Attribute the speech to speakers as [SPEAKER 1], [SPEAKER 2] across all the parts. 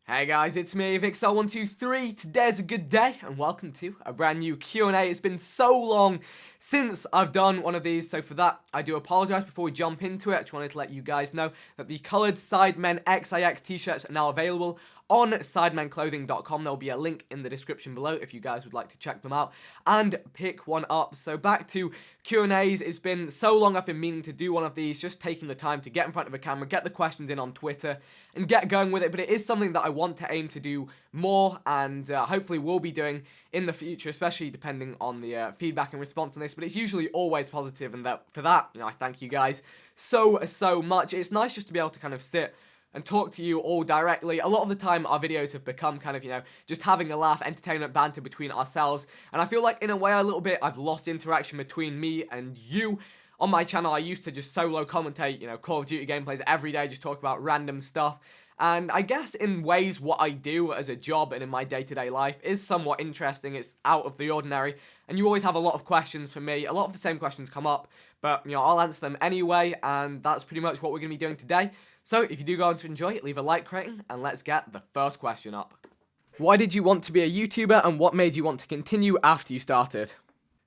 [SPEAKER 1] Hey guys, it's me, Vikkstar123. Today's a good day, and welcome to a brand new Q&A. It's been so long since I've done one of these, so for that, I do apologise. Before we jump into it, I just wanted to let you guys know that the coloured Sidemen XIX t-shirts are now available on sidemanclothing.com. There'll be a link in the description below if you guys would like to check them out and pick one up. So back to Q&As. It's been so long I've been meaning to do one of these, just taking the time to get in front of a camera, get the questions in on Twitter, and get going with it. But it is something that I want to aim to do more, and hopefully will be doing in the future, especially depending on the feedback and response on this. But it's usually always positive, and for that, I thank you guys so much. It's nice just to be able to kind of sit and talk to you all directly. A lot of the time, our videos have become kind of, just having a laugh, entertainment, banter between ourselves. And I feel like, in a way, a little bit, I've lost interaction between me and you. On my channel, I used to just solo commentate, Call of Duty gameplays every day, just talk about random stuff. And I guess, in ways, what I do as a job and in my day-to-day life is somewhat interesting. It's out of the ordinary. And you always have a lot of questions for me. A lot of the same questions come up, but, I'll answer them anyway. And that's pretty much what we're going to be doing today. So, if you do go on to enjoy it, leave a like rating, and let's get the first question up. Why did you want to be a YouTuber, and what made you want to continue after you started?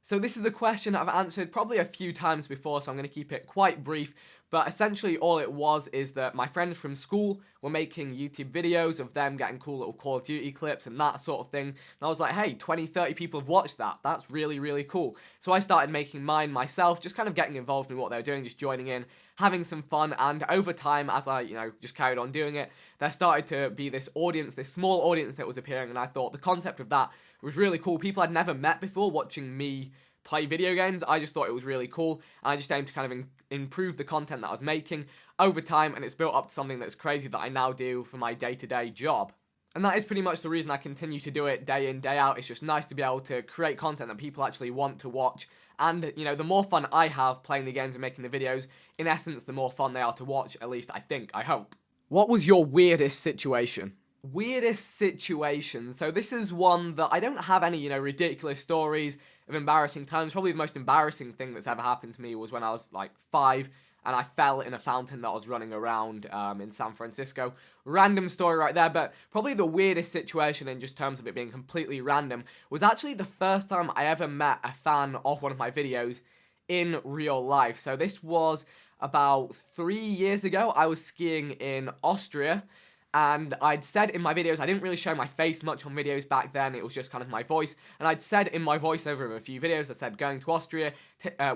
[SPEAKER 1] So this is a question that I've answered probably a few times before, so I'm going to keep it quite brief. But essentially all it was is that my friends from school were making YouTube videos of them getting cool little Call of Duty clips and that sort of thing. And I was like, hey, 20, 30 people have watched that. That's really, really cool. So I started making mine myself, just kind of getting involved in what they were doing, just joining in, having some fun. And over time, as I, just carried on doing it, there started to be this audience, this small audience that was appearing. And I thought the concept of that was really cool. People I'd never met before watching me play video games. I just thought it was really cool, and I just aimed to kind of improve the content that I was making over time, and it's built up to something that's crazy that I now do for my day-to-day job. And that is pretty much the reason I continue to do it day in, day out. It's just nice to be able to create content that people actually want to watch, and, the more fun I have playing the games and making the videos, in essence, the more fun they are to watch, at least I think, I hope. What was your weirdest situation? Weirdest situation. So this is one that I don't have any, ridiculous stories of embarrassing times. Probably the most embarrassing thing that's ever happened to me was when I was like 5 and I fell in a fountain that was running around in San Francisco. Random story right there, but probably the weirdest situation in just terms of it being completely random was actually the first time I ever met a fan of one of my videos in real life. So this was about 3 years ago. I was skiing in Austria. And I'd said in my videos, I didn't really show my face much on videos back then, it was just kind of my voice, and I'd said in my voiceover of a few videos, I said going to Austria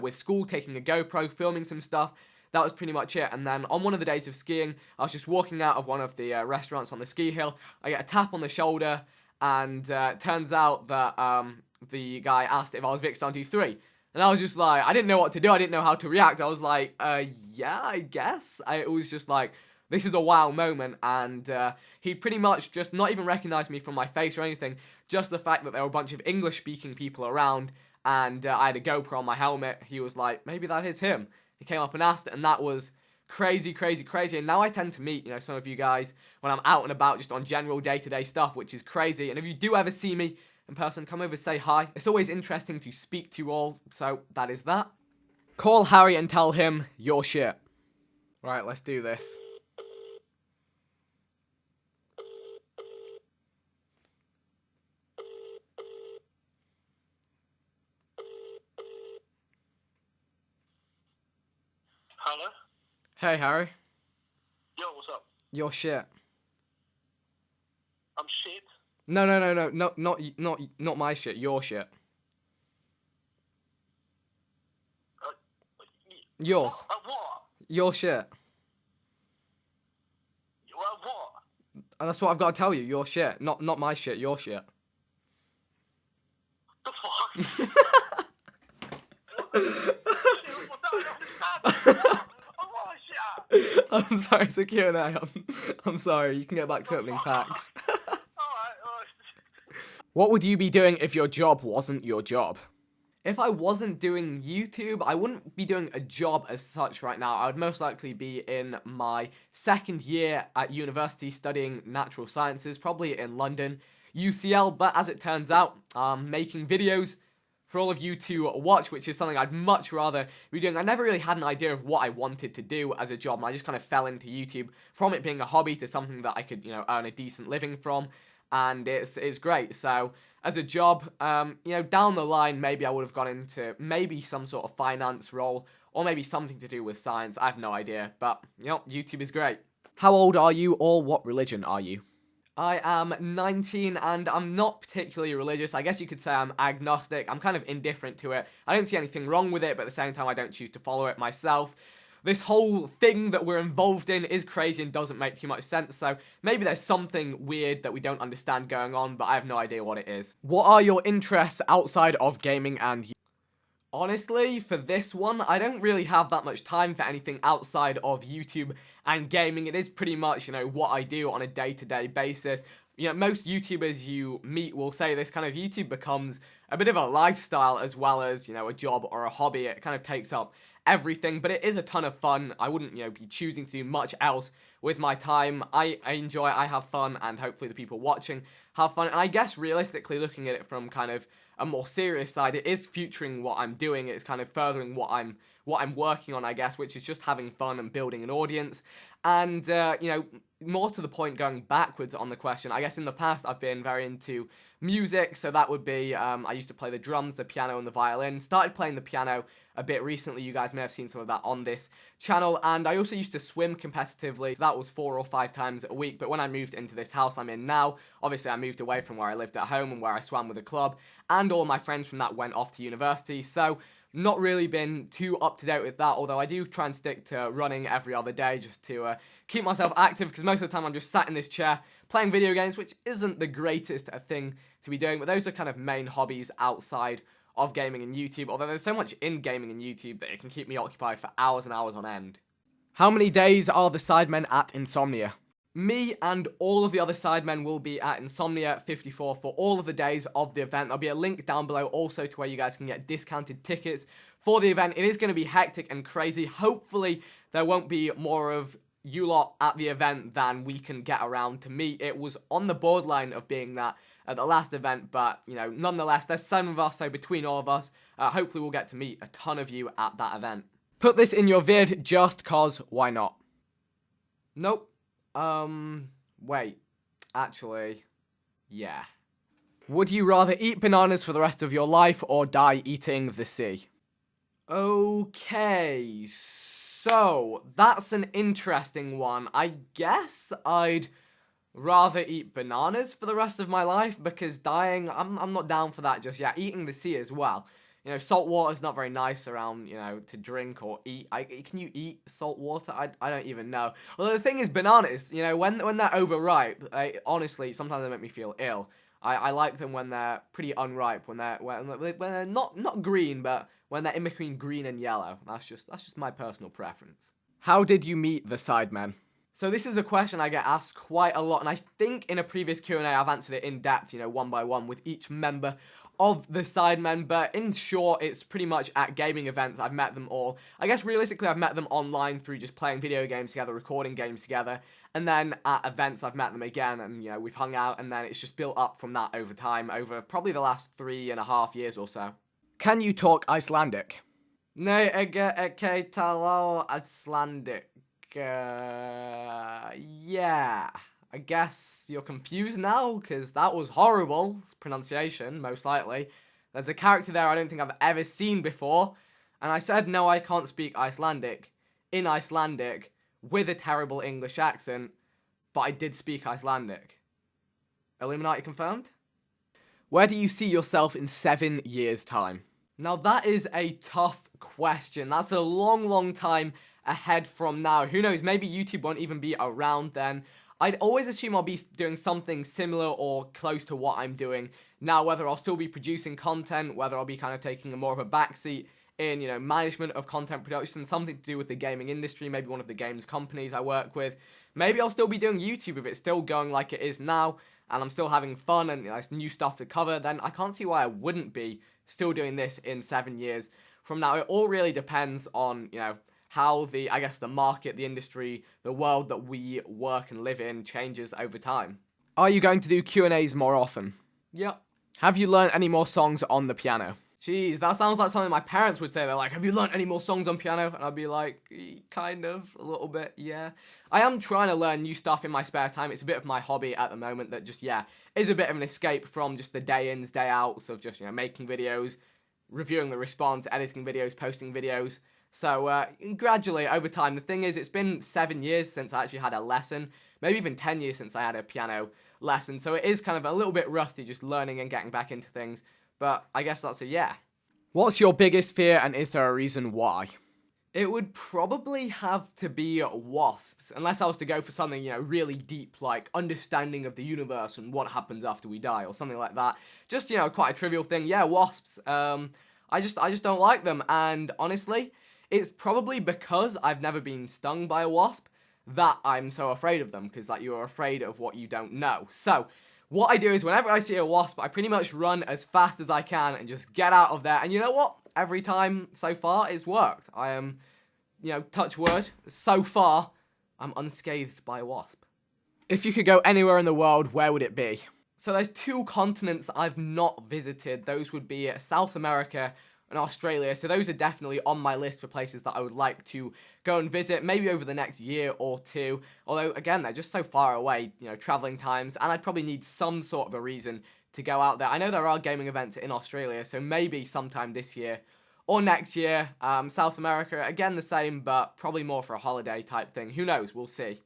[SPEAKER 1] with school, taking a GoPro, filming some stuff. That was pretty much it. And then on one of the days of skiing, I was just walking out of one of the restaurants on the ski hill, I get a tap on the shoulder, and turns out that the guy asked if I was Vikkstar123. And I was just like, I didn't know what to do, I didn't know how to react. I was like, yeah, I guess. It was just like, this is a wow moment, and he pretty much just not even recognized me from my face or anything, just the fact that there were a bunch of English-speaking people around, and I had a GoPro on my helmet. He was like, maybe that is him. He came up and asked it, and that was crazy, and now I tend to meet, some of you guys when I'm out and about just on general day-to-day stuff, which is crazy, and if you do ever see me in person, come over, say hi. It's always interesting to speak to you all, so that is that. Call Harry and tell him you're shit. Right, let's do this.
[SPEAKER 2] Hello?
[SPEAKER 1] Hey, Harry.
[SPEAKER 2] Yo, what's up?
[SPEAKER 1] You're shit.
[SPEAKER 2] I'm shit?
[SPEAKER 1] No, not my shit, your shit. Yours.
[SPEAKER 2] What?
[SPEAKER 1] Your shit.
[SPEAKER 2] What?
[SPEAKER 1] And that's what I've got to tell you, your shit. Not my shit, your shit.
[SPEAKER 2] The fuck?
[SPEAKER 1] I'm sorry, it's a Q&A. I'm sorry, you can get back to opening packs.
[SPEAKER 2] Alright.
[SPEAKER 1] What would you be doing if your job wasn't your job? If I wasn't doing YouTube, I wouldn't be doing a job as such right now. I would most likely be in my second year at university studying natural sciences, probably in London, UCL, but as it turns out, I'm making videos for all of you to watch, which is something I'd much rather be doing. I never really had an idea of what I wanted to do as a job, and I just kind of fell into YouTube from it being a hobby to something that I could, earn a decent living from, and it's great. So as a job, down the line, maybe I would have gone into maybe some sort of finance role, or maybe something to do with science. I have no idea, but, YouTube is great. How old are you, or what religion are you? I am 19 and I'm not particularly religious. I guess you could say I'm agnostic. I'm kind of indifferent to it. I don't see anything wrong with it, but at the same time I don't choose to follow it myself. This whole thing that we're involved in is crazy and doesn't make too much sense, so maybe there's something weird that we don't understand going on, but I have no idea what it is. What are your interests outside of gaming and... Honestly, for this one, I don't really have that much time for anything outside of YouTube and gaming. It is pretty much, what I do on a day-to-day basis. Most YouTubers you meet will say this kind of YouTube becomes a bit of a lifestyle as well as, a job or a hobby. It kind of takes up everything, but it is a ton of fun. I wouldn't, be choosing to do much else with my time. I enjoy it, I have fun, and hopefully the people watching have fun. And I guess realistically, looking at it from kind of a more serious side, it is futuring what I'm doing. It's kind of furthering what I'm working on, I guess, which is just having fun and building an audience. And, more to the point, going backwards on the question, I guess in the past I've been very into music, so that would be, I used to play the drums, the piano, and the violin. Started playing the piano a bit recently. You guys may have seen some of that on this channel. And I also used to swim competitively. So that was 4 or 5 times a week. But when I moved into this house I'm in now, obviously I moved away from where I lived at home and where I swam with a club. And all my friends from that went off to university. So not really been too up to date with that, although I do try and stick to running every other day just to keep myself active, because most of the time I'm just sat in this chair playing video games, which isn't the greatest thing to be doing, but those are kind of main hobbies outside of gaming and YouTube, although there's so much in gaming and YouTube that it can keep me occupied for hours and hours on end. How many days are the sidemen at Insomnia? Me and all of the other sidemen will be at Insomnia 54 for all of the days of the event. There'll be a link down below also to where you guys can get discounted tickets for the event. It is going to be hectic and crazy. Hopefully there won't be more of you lot at the event than we can get around to meet. It was on the borderline of being that at the last event, but, nonetheless, there's 7 of us, so between all of us, hopefully we'll get to meet a ton of you at that event. Put this in your vid just cause, why not? Nope. Wait. Actually, yeah. Would you rather eat bananas for the rest of your life or die eating the sea? Okay, so that's an interesting one. I guess I'd rather eat bananas for the rest of my life, because dying, I'm not down for that just yet. Eating the sea as well. Salt water is not very nice around, to drink or eat. Can you eat salt water? I don't even know. Well, the thing is, bananas, when they're overripe, honestly, sometimes they make me feel ill. I like them when they're pretty unripe, when they're not green, but when they're in between green and yellow. That's just my personal preference. How did you meet the sidemen? So this is a question I get asked quite a lot, and I think in a previous Q&A I've answered it in depth, one by one with each member of the sidemen, but in short, it's pretty much at gaming events I've met them all. I guess realistically I've met them online through just playing video games together, recording games together, and then at events I've met them again, and we've hung out, and then it's just built up from that over time, over probably the last 3.5 years or so. Can you talk Icelandic? Nej, jeg talar Icelandic. Yeah. I guess you're confused now, because that was horrible. It's pronunciation, most likely. There's a character there I don't think I've ever seen before, and I said no, I can't speak Icelandic in Icelandic with a terrible English accent, but I did speak Icelandic. Illuminati confirmed? Where do you see yourself in 7 years' time? Now that is a tough question. That's a long time ahead from now. Who knows, maybe YouTube won't even be around then. I'd always assume I'll be doing something similar or close to what I'm doing now, whether I'll still be producing content, whether I'll be kind of taking a more of a backseat in, management of content production, something to do with the gaming industry, maybe one of the games companies I work with. Maybe I'll still be doing YouTube if it's still going like it is now, and I'm still having fun and there's new stuff to cover, then I can't see why I wouldn't be still doing this in 7 years from now. It all really depends on, how the market, the industry, the world that we work and live in changes over time. Are you going to do Q&As more often? Yep. Have you learned any more songs on the piano? Jeez, that sounds like something my parents would say. They're like, have you learnt any more songs on piano? And I'd be like, kind of, a little bit, yeah. I am trying to learn new stuff in my spare time. It's a bit of my hobby at the moment that just, yeah, is a bit of an escape from just the day-ins, day-outs of just, making videos, reviewing the response, editing videos, posting videos. So gradually, over time, the thing is, it's been 7 years since I actually had a lesson, maybe even 10 years since I had a piano lesson. So it is kind of a little bit rusty just learning and getting back into things. But I guess that's a yeah. What's your biggest fear, and is there a reason why? It would probably have to be wasps, unless I was to go for something, really deep, like understanding of the universe and what happens after we die, or something like that. Just, quite a trivial thing. Yeah, wasps. I just don't like them, and honestly, it's probably because I've never been stung by a wasp that I'm so afraid of them, because, like, you're afraid of what you don't know. So, what I do is whenever I see a wasp, I pretty much run as fast as I can and just get out of there. And you know what? Every time so far, it's worked. I am, touch wood, so far, I'm unscathed by a wasp. If you could go anywhere in the world, where would it be? So there's 2 continents I've not visited. Those would be South America and Australia. So those are definitely on my list for places that I would like to go and visit, maybe over the next year or 2. Although, again, they're just so far away, traveling times, and I'd probably need some sort of a reason to go out there. I know there are gaming events in Australia, so maybe sometime this year or next year. South America, again, the same, but probably more for a holiday type thing. Who knows? We'll see.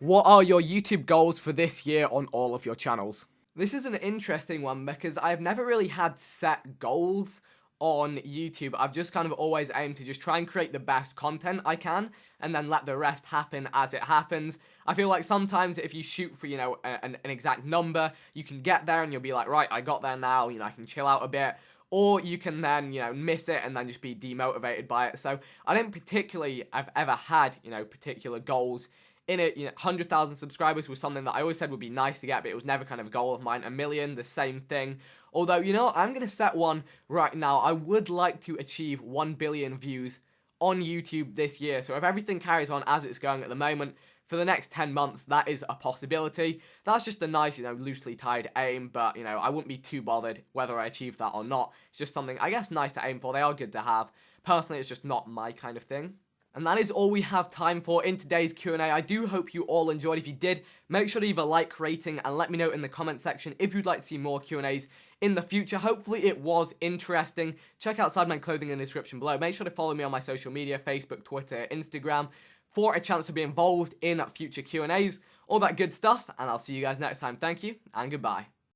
[SPEAKER 1] What are your YouTube goals for this year on all of your channels? This is an interesting one because I've never really had set goals on YouTube. I've just kind of always aimed to just try and create the best content I can and then let the rest happen as it happens. I feel like sometimes if you shoot for, an exact number, you can get there and you'll be like, right, I got there now, I can chill out a bit. Or you can then, miss it and then just be demotivated by it. So I don't particularly, I've ever had, particular goals in it. 100,000 subscribers was something that I always said would be nice to get, but it was never kind of a goal of mine. 1 million, the same thing. Although, I'm going to set one right now. I would like to achieve 1 billion views on YouTube this year. So if everything carries on as it's going at the moment, for the next 10 months, that is a possibility. That's just a nice, loosely tied aim, but, I wouldn't be too bothered whether I achieve that or not. It's just something, I guess, nice to aim for. They are good to have. Personally, it's just not my kind of thing. And that is all we have time for in today's Q&A. I do hope you all enjoyed. If you did, make sure to leave a like rating and let me know in the comment section if you'd like to see more Q&As in the future. Hopefully it was interesting. Check out Sideman clothing in the description below. Make sure to follow me on my social media, Facebook, Twitter, Instagram, for a chance to be involved in future Q&As. All that good stuff, and I'll see you guys next time. Thank you, and goodbye.